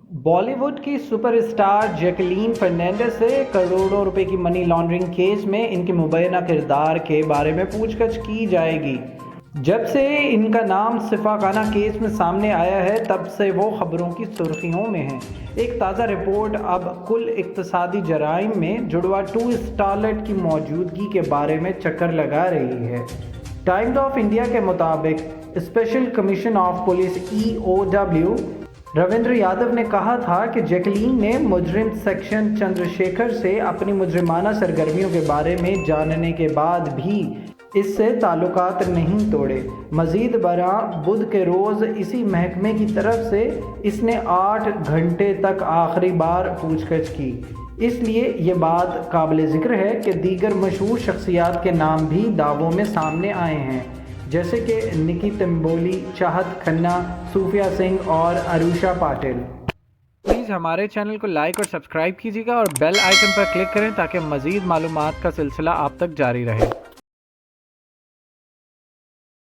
बॉलीवुड की superstar Jacqueline Fernandes से करोड़ों रुपए की मनी लॉन्ड्रिंग केस में इनके मुबैना किरदार के बारे में पूछताछ की जाएगी। जब से इनका नाम सिफाखाना केस में सामने आया है तब से वो खबरों की सुर्खियों में हैं। एक ताज़ा रिपोर्ट अब कुल इक्तिसादी जराइम में जुड़वा 2 स्टारलेट की मौजूदगी के बारे में चक्कर लगा रही है। टाइम्स ऑफ इंडिया के मुताबिक special commission of police EOW Ravindra Yadav ने कहा था कि जैकलीन ने मुजरिम सेक्शन चंद्रशेखर से अपनी मुजरिमाना सरगर्मियों के बारे में जानने के बाद भी इससे ताल्लुकात नहीं तोड़े। मज़ीद बरआं बुध के रोज़ इसी महकमे की तरफ से इसने 8 घंटे तक आखिरी बार पूछताछ की। इसलिए ये बात काबिल ज़िक्र है कि दीगर मशहूर शख्सियात के नाम भी दावों में सामने आए हैं, जैसे कि निकी तंबोली, चाहत खन्ना, सूफिया सिंह और अरुषा पाटिल। प्लीज़ हमारे चैनल को लाइक और सब्सक्राइब कीजिएगा और बेल आइकन पर क्लिक करें ताकि मज़ीद मालूमात का सिलसिला आप तक जारी रहे।